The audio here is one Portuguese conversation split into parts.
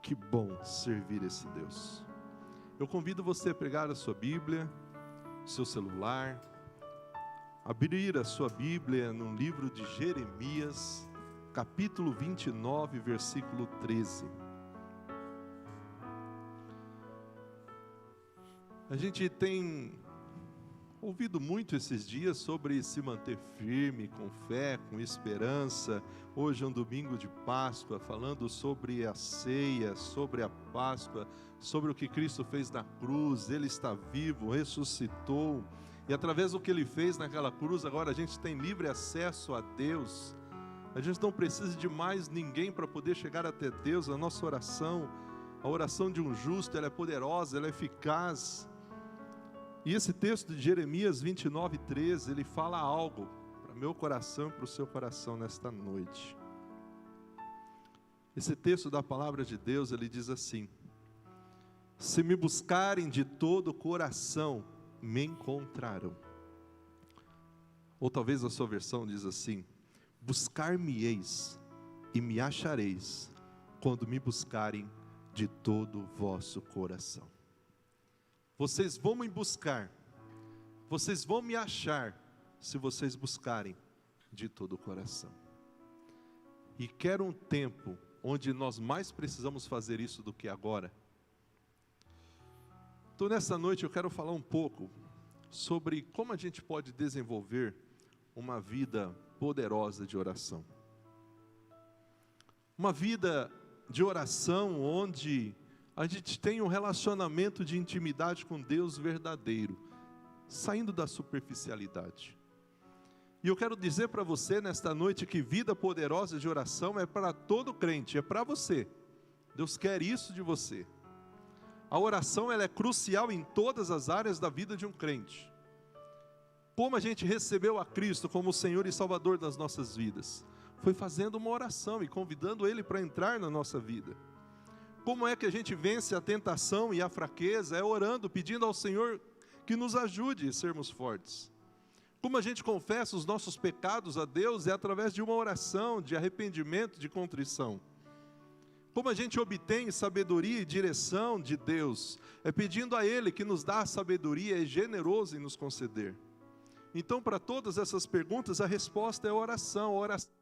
Que bom servir esse Deus. Eu convido você a pegar a sua Bíblia, seu celular, abrir a sua Bíblia no livro de Jeremias, capítulo 29, versículo 13. A gente tem ouvido muito esses dias sobre se manter firme, com fé, com esperança. Hoje é um domingo de Páscoa, falando sobre a ceia, sobre a Páscoa, sobre o que Cristo fez na cruz. Ele está vivo, ressuscitou, e através do que Ele fez naquela cruz, agora a gente tem livre acesso a Deus. A gente não precisa de mais ninguém para poder chegar até Deus. A nossa oração, a oração de um justo, ela é poderosa, ela é eficaz. E esse texto de Jeremias 29, 13, ele fala algo para o meu coração e para o seu coração nesta noite. Esse texto da palavra de Deus, ele diz assim: se me buscarem de todo o coração, me encontrarão. Ou talvez a sua versão diz assim: buscar-me-eis e me achareis, quando me buscarem de todo o vosso coração. Vocês vão me buscar, vocês vão me achar, se vocês buscarem de todo o coração. E quero um tempo onde nós mais precisamos fazer isso do que agora. Então nessa noite eu quero falar um pouco sobre como a gente pode desenvolver uma vida poderosa de oração. Uma vida de oração onde a gente tem um relacionamento de intimidade com Deus verdadeiro, saindo da superficialidade. E eu quero dizer para você nesta noite que vida poderosa de oração é para todo crente, é para você. Deus quer isso de você. A oração, ela é crucial em todas as áreas da vida de um crente. Como a gente recebeu a Cristo como o Senhor e Salvador das nossas vidas? Foi fazendo uma oração e convidando Ele para entrar na nossa vida. Como é que a gente vence a tentação e a fraqueza? É orando, pedindo ao Senhor que nos ajude a sermos fortes. Como a gente confessa os nossos pecados a Deus? É através de uma oração de arrependimento, de contrição. Como a gente obtém sabedoria e direção de Deus? É pedindo a Ele que nos dá a sabedoria, é generoso em nos conceder. Então, para todas essas perguntas, a resposta é oração. Oração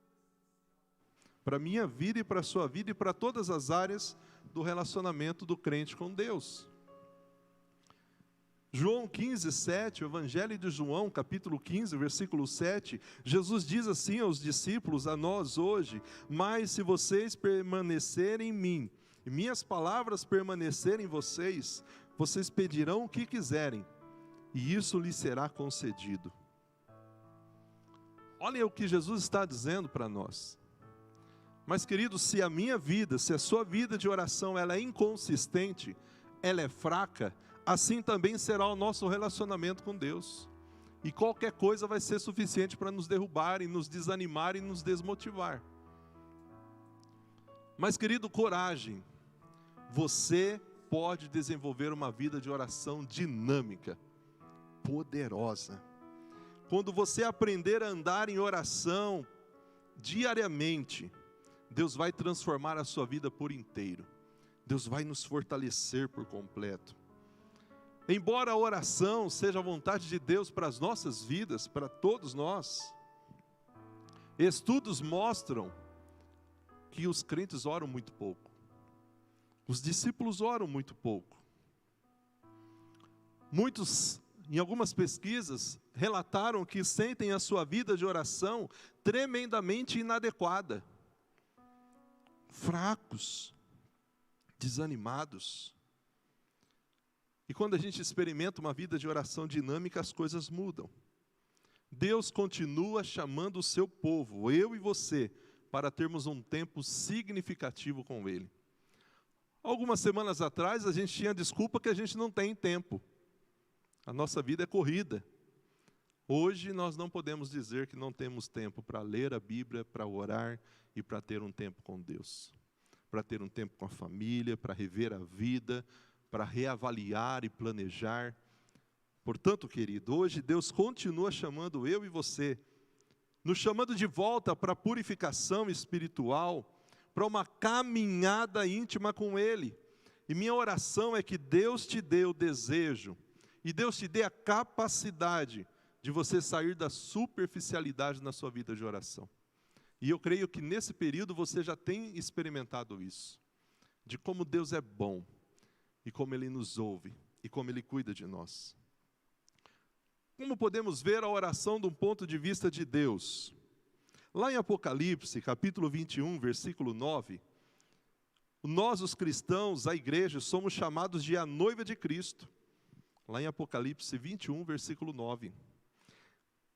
para a minha vida e para a sua vida e para todas as áreas do relacionamento do crente com Deus. João 15, 7, o Evangelho de João, capítulo 15, versículo 7, Jesus diz assim aos discípulos, a nós hoje: mas se vocês permanecerem em mim, e minhas palavras permanecerem em vocês, vocês pedirão o que quiserem, e isso lhes será concedido. Olha o que Jesus está dizendo para nós. Mas queridos, se a minha vida, se a sua vida de oração ela é inconsistente, ela é fraca, assim também será o nosso relacionamento com Deus. E qualquer coisa vai ser suficiente para nos derrubar e nos desanimar e nos desmotivar. Mas querido, coragem. Você pode desenvolver uma vida de oração dinâmica, poderosa. Quando você aprender a andar em oração diariamente, Deus vai transformar a sua vida por inteiro. Deus vai nos fortalecer por completo. Embora a oração seja a vontade de Deus para as nossas vidas, para todos nós, estudos mostram que os crentes oram muito pouco. Os discípulos oram muito pouco. Muitos, em algumas pesquisas, relataram que sentem a sua vida de oração tremendamente inadequada. Fracos, desanimados. E quando a gente experimenta uma vida de oração dinâmica, as coisas mudam. Deus continua chamando o seu povo, eu e você, para termos um tempo significativo com Ele. Algumas semanas atrás, a gente tinha a desculpa que a gente não tem tempo. A nossa vida é corrida. Hoje nós não podemos dizer que não temos tempo para ler a Bíblia, para orar e para ter um tempo com Deus. Para ter um tempo com a família, para rever a vida, para reavaliar e planejar. Portanto, querido, hoje Deus continua chamando eu e você, nos chamando de volta para a purificação espiritual, para uma caminhada íntima com Ele. E minha oração é que Deus te dê o desejo, e Deus te dê a capacidade de você sair da superficialidade na sua vida de oração. E eu creio que nesse período você já tem experimentado isso, de como Deus é bom, e como Ele nos ouve, e como Ele cuida de nós. Como podemos ver a oração de um ponto de vista de Deus? Lá em Apocalipse, capítulo 21, versículo 9, nós os cristãos, a igreja, somos chamados de a noiva de Cristo. Lá em Apocalipse 21, versículo 9.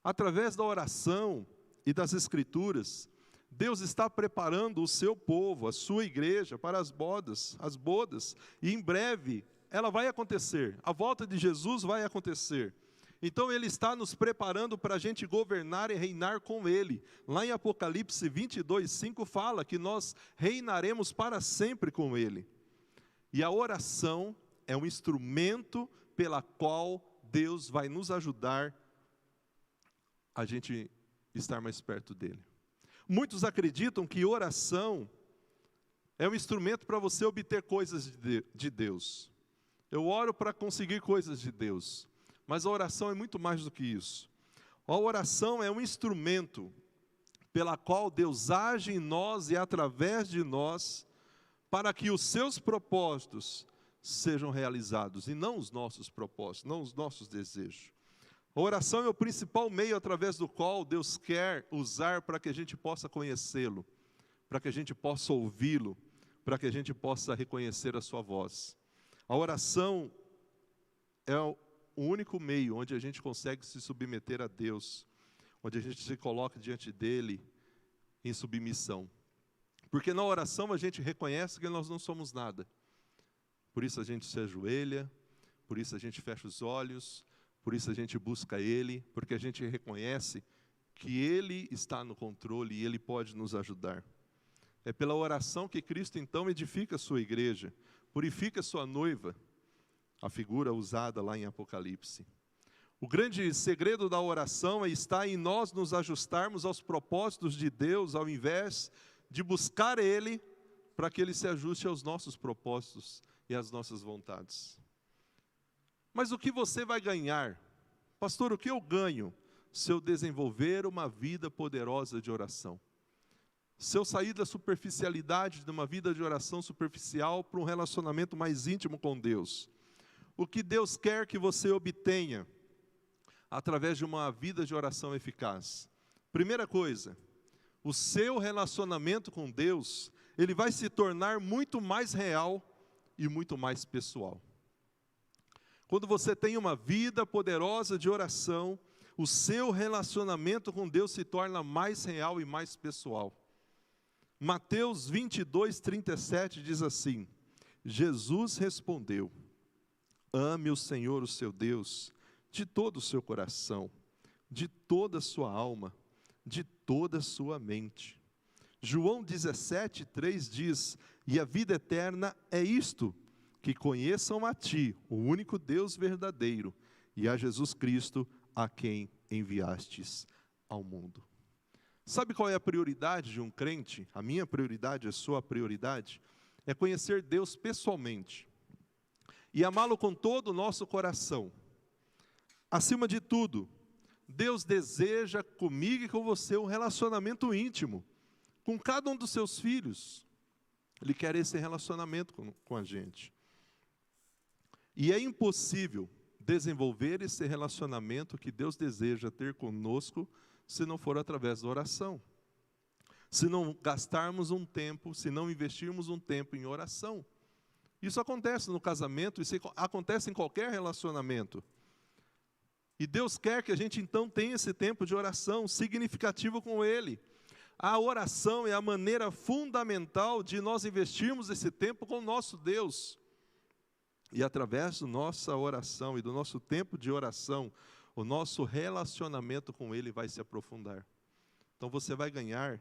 Através da oração e das escrituras, Deus está preparando o seu povo, a sua igreja, para as bodas, e em breve ela vai acontecer, a volta de Jesus vai acontecer. Então Ele está nos preparando para a gente governar e reinar com Ele. Lá em Apocalipse 22, 5 fala que nós reinaremos para sempre com Ele. E a oração é um instrumento pela qual Deus vai nos ajudar a gente estar mais perto dEle. Muitos acreditam que oração é um instrumento para você obter coisas de Deus. Eu oro para conseguir coisas de Deus. Mas a oração é muito mais do que isso. A oração é um instrumento pela qual Deus age em nós e através de nós, para que os seus propósitos sejam realizados, e não os nossos propósitos, não os nossos desejos. A oração é o principal meio através do qual Deus quer usar para que a gente possa conhecê-lo, para que a gente possa ouvi-lo, para que a gente possa reconhecer a sua voz. A oração é o único meio onde a gente consegue se submeter a Deus, onde a gente se coloca diante dEle em submissão. Porque na oração a gente reconhece que nós não somos nada. Por isso a gente se ajoelha, por isso a gente fecha os olhos, por isso a gente busca Ele, porque a gente reconhece que Ele está no controle e Ele pode nos ajudar. É pela oração que Cristo então edifica a sua igreja, purifica a sua noiva, a figura usada lá em Apocalipse. O grande segredo da oração está em nós nos ajustarmos aos propósitos de Deus, ao invés de buscar Ele, para que Ele se ajuste aos nossos propósitos e às nossas vontades. Mas o que você vai ganhar? Pastor, o que eu ganho se eu desenvolver uma vida poderosa de oração? Se eu sair da superficialidade de uma vida de oração superficial para um relacionamento mais íntimo com Deus? O que Deus quer que você obtenha através de uma vida de oração eficaz? Primeira coisa, o seu relacionamento com Deus, ele vai se tornar muito mais real e muito mais pessoal. Quando você tem uma vida poderosa de oração, o seu relacionamento com Deus se torna mais real e mais pessoal. Mateus 22, 37 diz assim: Jesus respondeu: ame o Senhor, o seu Deus, de todo o seu coração, de toda a sua alma, de toda a sua mente. João 17, 3 diz: e a vida eterna é isto, que conheçam a Ti, o único Deus verdadeiro, e a Jesus Cristo, a quem enviastes ao mundo. Sabe qual é a prioridade de um crente? A minha prioridade, a sua prioridade, é conhecer Deus pessoalmente e amá-lo com todo o nosso coração. Acima de tudo, Deus deseja comigo e com você um relacionamento íntimo, com cada um dos seus filhos. Ele quer esse relacionamento com a gente. E é impossível desenvolver esse relacionamento que Deus deseja ter conosco, se não for através da oração. Se não gastarmos um tempo, se não investirmos um tempo em oração. Isso acontece no casamento, isso acontece em qualquer relacionamento. E Deus quer que a gente então tenha esse tempo de oração significativo com Ele. A oração é a maneira fundamental de nós investirmos esse tempo com o nosso Deus. E através da nossa oração e do nosso tempo de oração, o nosso relacionamento com Ele vai se aprofundar. Então você vai ganhar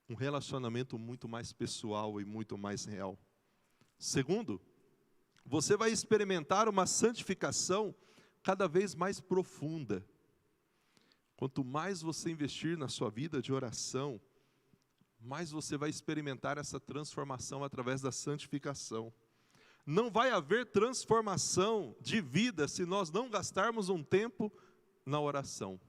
um relacionamento muito mais pessoal e muito mais real. Segundo, você vai experimentar uma santificação cada vez mais profunda. Quanto mais você investir na sua vida de oração, mais você vai experimentar essa transformação através da santificação. Não vai haver transformação de vida se nós não gastarmos um tempo na oração.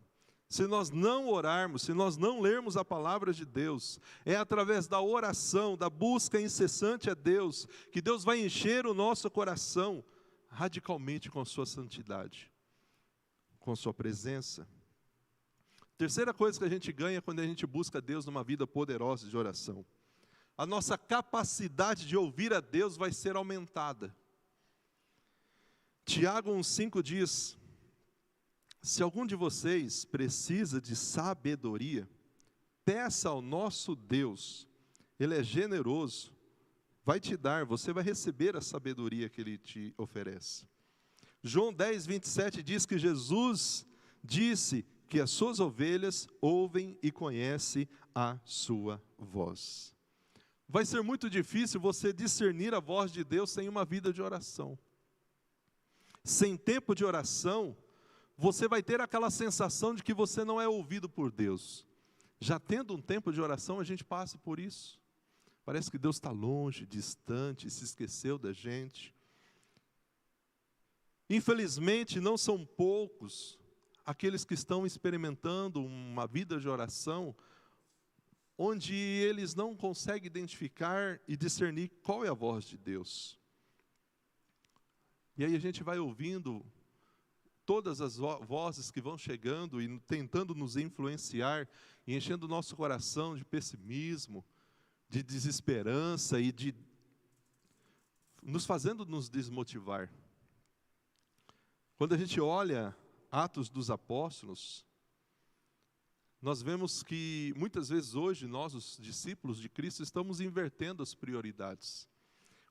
Se nós não orarmos, se nós não lermos a palavra de Deus, é através da oração, da busca incessante a Deus, que Deus vai encher o nosso coração radicalmente com a sua santidade, com a sua presença. Terceira coisa que a gente ganha quando a gente busca Deus numa vida poderosa de oração. A nossa capacidade de ouvir a Deus vai ser aumentada. Tiago 1,5 diz: se algum de vocês precisa de sabedoria, peça ao nosso Deus, Ele é generoso, vai te dar, você vai receber a sabedoria que Ele te oferece. João 10:27 diz que Jesus disse que as suas ovelhas ouvem e conhecem a sua voz. Vai ser muito difícil você discernir a voz de Deus sem uma vida de oração. Sem tempo de oração, você vai ter aquela sensação de que você não é ouvido por Deus. Já tendo um tempo de oração, a gente passa por isso. Parece que Deus está longe, distante, se esqueceu da gente. Infelizmente, não são poucos aqueles que estão experimentando uma vida de oração, onde eles não conseguem identificar e discernir qual é a voz de Deus. E aí a gente vai ouvindo todas as vozes que vão chegando e tentando nos influenciar, e enchendo o nosso coração de pessimismo, de desesperança e de nos fazendo nos desmotivar. Quando a gente olha Atos dos Apóstolos, nós vemos que muitas vezes hoje nós, os discípulos de Cristo, estamos invertendo as prioridades.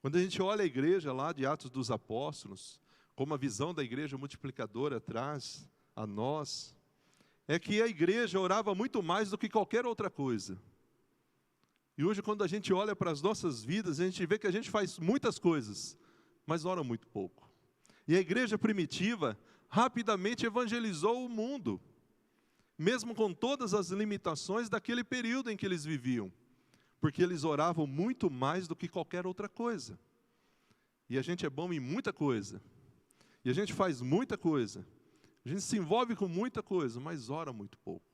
Quando a gente olha a igreja lá de Atos dos Apóstolos, como a visão da igreja multiplicadora traz a nós, é que a igreja orava muito mais do que qualquer outra coisa. E hoje, quando a gente olha para as nossas vidas, a gente vê que a gente faz muitas coisas, mas ora muito pouco. E a igreja primitiva rapidamente evangelizou o mundo, mesmo com todas as limitações daquele período em que eles viviam, porque eles oravam muito mais do que qualquer outra coisa. E a gente é bom em muita coisa, e a gente faz muita coisa, a gente se envolve com muita coisa, mas ora muito pouco.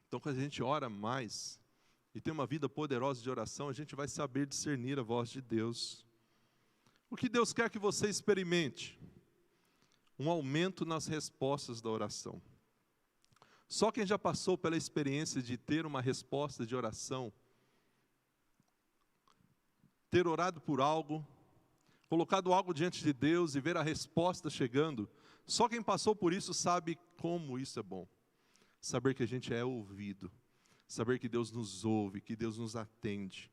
Então, quando a gente ora mais e tem uma vida poderosa de oração, a gente vai saber discernir a voz de Deus. O que Deus quer que você experimente? Um aumento nas respostas da oração. Só quem já passou pela experiência de ter uma resposta de oração, ter orado por algo, colocado algo diante de Deus e ver a resposta chegando, só quem passou por isso sabe como isso é bom. Saber que a gente é ouvido, saber que Deus nos ouve, que Deus nos atende.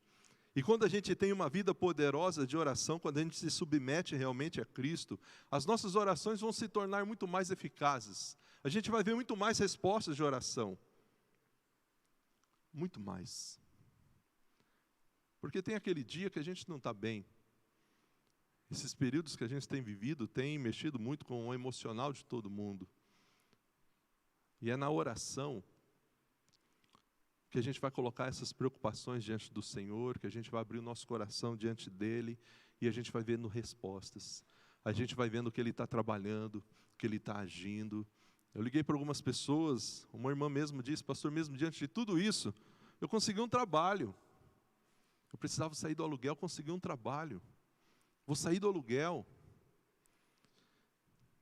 E quando a gente tem uma vida poderosa de oração, quando a gente se submete realmente a Cristo, as nossas orações vão se tornar muito mais eficazes. A gente vai ver muito mais respostas de oração. Muito mais. Porque tem aquele dia que a gente não está bem. Esses períodos que a gente tem vivido têm mexido muito com o emocional de todo mundo. E é na oração que a gente vai colocar essas preocupações diante do Senhor, que a gente vai abrir o nosso coração diante dEle, e a gente vai vendo respostas. A gente vai vendo que Ele está trabalhando, que Ele está agindo. Eu liguei para algumas pessoas, uma irmã mesmo disse: pastor, mesmo diante de tudo isso, eu consegui um trabalho. Eu precisava sair do aluguel, consegui um trabalho. Vou sair do aluguel.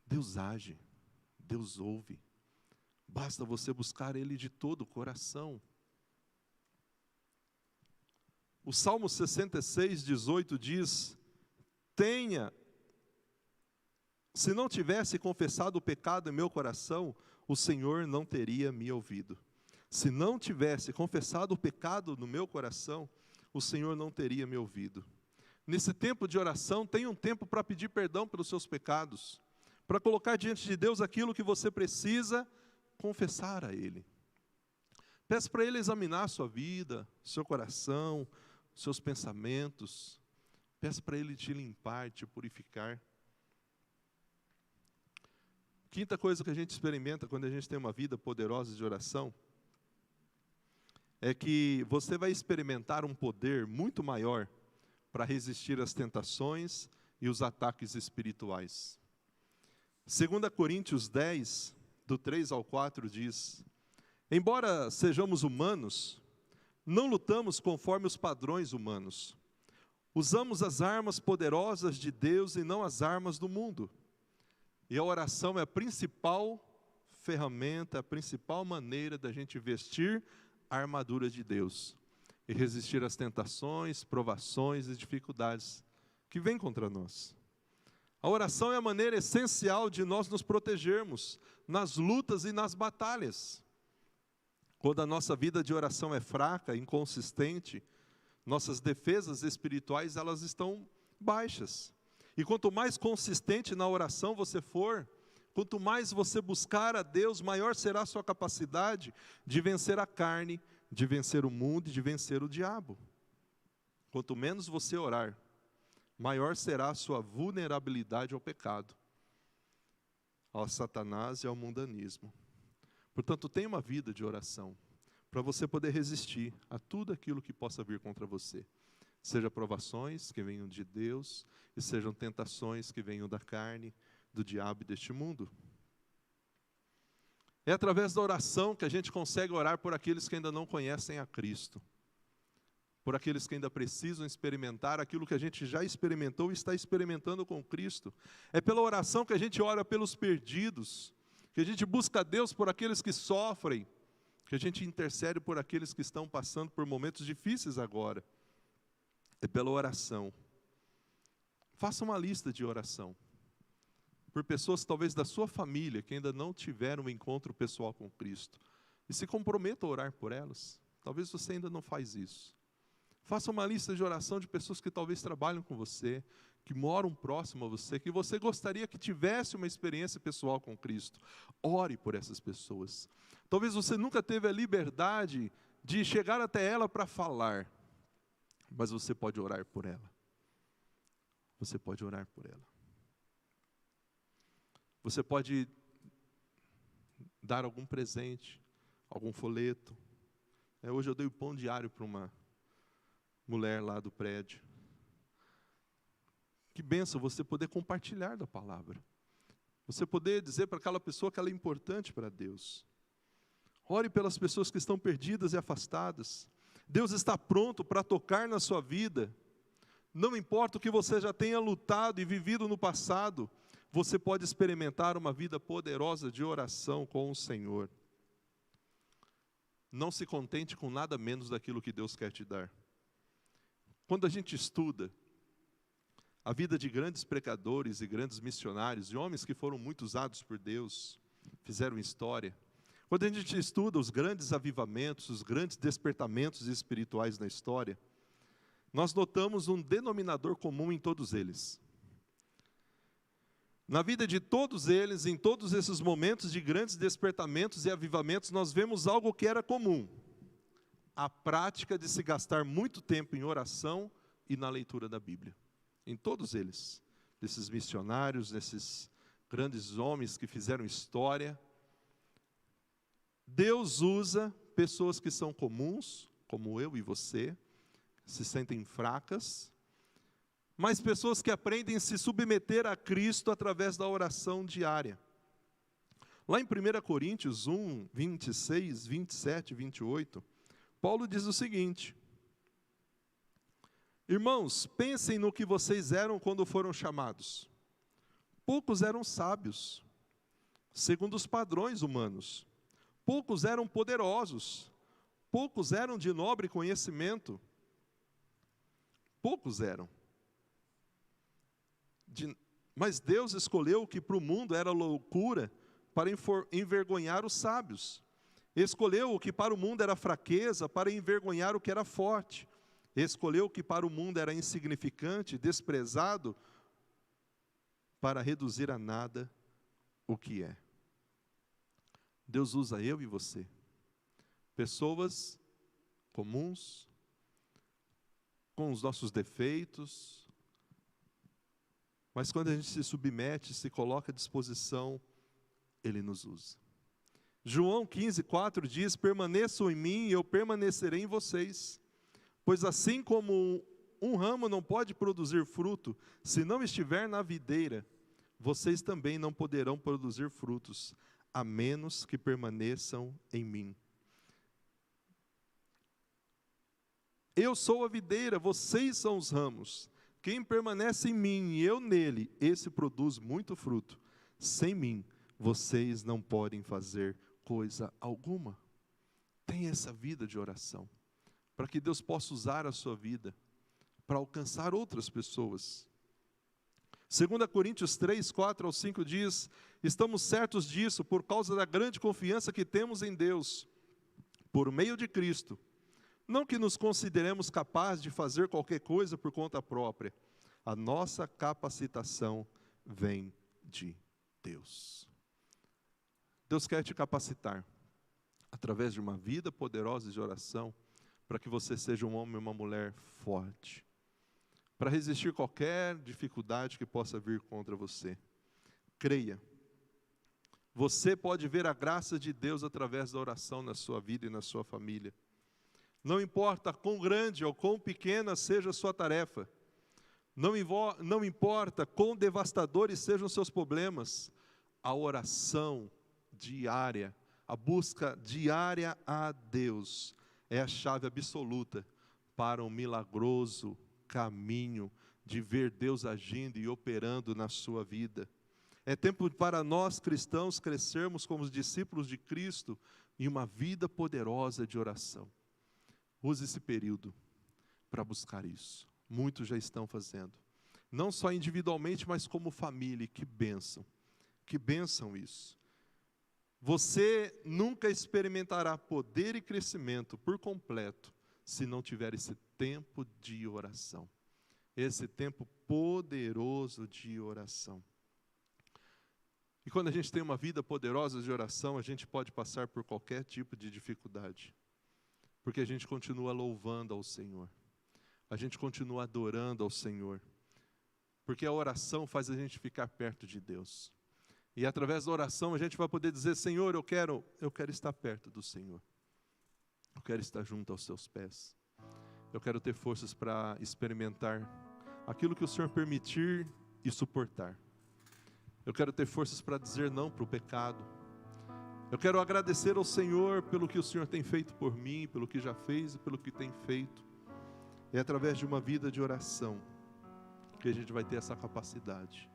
Deus age, Deus ouve. Basta você buscar Ele de todo o coração. O Salmo 66:18 diz: se não tivesse confessado o pecado em meu coração, o Senhor não teria me ouvido. Se não tivesse confessado o pecado no meu coração, o Senhor não teria me ouvido. Nesse tempo de oração, tenha um tempo para pedir perdão pelos seus pecados, para colocar diante de Deus aquilo que você precisa confessar a Ele. Peça para Ele examinar a sua vida, seu coração, seus pensamentos. Peça para Ele te limpar, te purificar. Quinta coisa que a gente experimenta quando a gente tem uma vida poderosa de oração é que você vai experimentar um poder muito maior para resistir às tentações e os ataques espirituais. 2 Coríntios 10, do 3 ao 4 diz: embora sejamos humanos, não lutamos conforme os padrões humanos. Usamos as armas poderosas de Deus e não as armas do mundo. E a oração é a principal ferramenta, a principal maneira da gente vestir a armadura de Deus e resistir às tentações, provações e dificuldades que vêm contra nós. A oração é a maneira essencial de nós nos protegermos nas lutas e nas batalhas. Quando a nossa vida de oração é fraca, inconsistente, nossas defesas espirituais elas estão baixas. E quanto mais consistente na oração você for, quanto mais você buscar a Deus, maior será a sua capacidade de vencer a carne, de vencer o mundo e de vencer o diabo. Quanto menos você orar, maior será a sua vulnerabilidade ao pecado, ao Satanás e ao mundanismo. Portanto, tenha uma vida de oração, para você poder resistir a tudo aquilo que possa vir contra você. Seja provações que venham de Deus, e sejam tentações que venham da carne, do diabo e deste mundo. É através da oração que a gente consegue orar por aqueles que ainda não conhecem a Cristo. Por aqueles que ainda precisam experimentar aquilo que a gente já experimentou e está experimentando com Cristo. É pela oração que a gente ora pelos perdidos, que a gente busca a Deus por aqueles que sofrem, que a gente intercede por aqueles que estão passando por momentos difíceis agora. É pela oração. Faça uma lista de oração. Por pessoas talvez da sua família, que ainda não tiveram um encontro pessoal com Cristo. E se comprometa a orar por elas. Talvez você ainda não faz isso. Faça uma lista de oração de pessoas que talvez trabalham com você, que moram próximo a você, que você gostaria que tivesse uma experiência pessoal com Cristo. Ore por essas pessoas. Talvez você nunca teve a liberdade de chegar até ela para falar, mas você pode orar por ela. Você pode orar por ela. Você pode dar algum presente, algum folheto. Hoje eu dei o pão diário para uma mulher lá do prédio. Que bênção você poder compartilhar da palavra. Você poder dizer para aquela pessoa que ela é importante para Deus. Ore pelas pessoas que estão perdidas e afastadas. Deus está pronto para tocar na sua vida. Não importa o que você já tenha lutado e vivido no passado, você pode experimentar uma vida poderosa de oração com o Senhor. Não se contente com nada menos daquilo que Deus quer te dar. Quando a gente estuda a vida de grandes pregadores e grandes missionários, de homens que foram muito usados por Deus, fizeram história. Quando a gente estuda os grandes avivamentos, os grandes despertamentos espirituais na história, nós notamos um denominador comum em todos eles. Na vida de todos eles, em todos esses momentos de grandes despertamentos e avivamentos, nós vemos algo que era comum. A prática de se gastar muito tempo em oração e na leitura da Bíblia. Em todos eles, desses missionários, desses grandes homens que fizeram história, Deus usa pessoas que são comuns, como eu e você, se sentem fracas, mas pessoas que aprendem a se submeter a Cristo através da oração diária. Lá em 1 Coríntios 1, 26, 27 e 28, Paulo diz o seguinte: irmãos, pensem no que vocês eram quando foram chamados. Poucos eram sábios, segundo os padrões humanos. Poucos eram poderosos. Poucos eram de nobre conhecimento. Poucos eram. Mas Deus escolheu o que para o mundo era loucura para envergonhar os sábios. Escolheu o que para o mundo era fraqueza para envergonhar o que era forte. Escolheu o que para o mundo era insignificante, desprezado, para reduzir a nada o que é. Deus usa eu e você, pessoas comuns, com os nossos defeitos, mas quando a gente se submete, se coloca à disposição, Ele nos usa. João 15:4 diz: permaneçam em mim e eu permanecerei em vocês. Pois assim como um ramo não pode produzir fruto se não estiver na videira, vocês também não poderão produzir frutos, a menos que permaneçam em mim. Eu sou a videira, vocês são os ramos. Quem permanece em mim e eu nele, esse produz muito fruto. Sem mim, vocês não podem fazer coisa alguma. Tenha essa vida de oração, para que Deus possa usar a sua vida para alcançar outras pessoas. 2 Coríntios 3:4-5 diz: estamos certos disso por causa da grande confiança que temos em Deus, por meio de Cristo. Não que nos consideremos capazes de fazer qualquer coisa por conta própria. A nossa capacitação vem de Deus. Deus quer te capacitar, através de uma vida poderosa de oração, para que você seja um homem e uma mulher forte, para resistir qualquer dificuldade que possa vir contra você. Creia. Você pode ver a graça de Deus através da oração na sua vida e na sua família. Não importa quão grande ou quão pequena seja a sua tarefa, não importa quão devastadores sejam os seus problemas, a oração diária, a busca diária a Deus, é a chave absoluta para um milagroso caminho de ver Deus agindo e operando na sua vida. É tempo para nós cristãos crescermos como os discípulos de Cristo em uma vida poderosa de oração. Use esse período para buscar isso. Muitos já estão fazendo. Não só individualmente, mas como família. Que bênção. Que bênção isso. Você nunca experimentará poder e crescimento por completo se não tiver esse tempo de oração. Esse tempo poderoso de oração. E quando a gente tem uma vida poderosa de oração, a gente pode passar por qualquer tipo de dificuldade. Porque a gente continua louvando ao Senhor. A gente continua adorando ao Senhor. Porque a oração faz a gente ficar perto de Deus. E através da oração a gente vai poder dizer: Senhor, eu quero estar perto do Senhor. Eu quero estar junto aos seus pés. Eu quero ter forças para experimentar aquilo que o Senhor permitir e suportar. Eu quero ter forças para dizer não para o pecado. Eu quero agradecer ao Senhor pelo que o Senhor tem feito por mim, pelo que já fez e pelo que tem feito. É através de uma vida de oração que a gente vai ter essa capacidade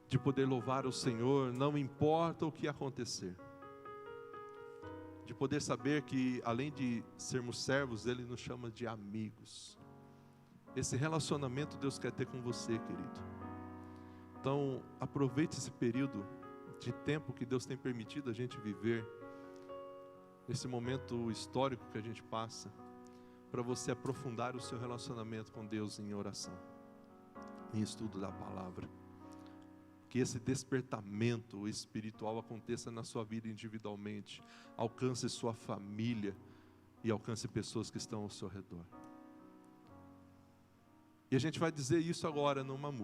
de poder louvar o Senhor, não importa o que acontecer. De poder saber que, além de sermos servos, Ele nos chama de amigos. Esse relacionamento Deus quer ter com você, querido. Então, aproveite esse período de tempo que Deus tem permitido a gente viver, esse momento histórico que a gente passa, para você aprofundar o seu relacionamento com Deus em oração, em estudo da palavra. Que esse despertamento espiritual aconteça na sua vida individualmente, alcance sua família e alcance pessoas que estão ao seu redor. E a gente vai dizer isso agora numa música.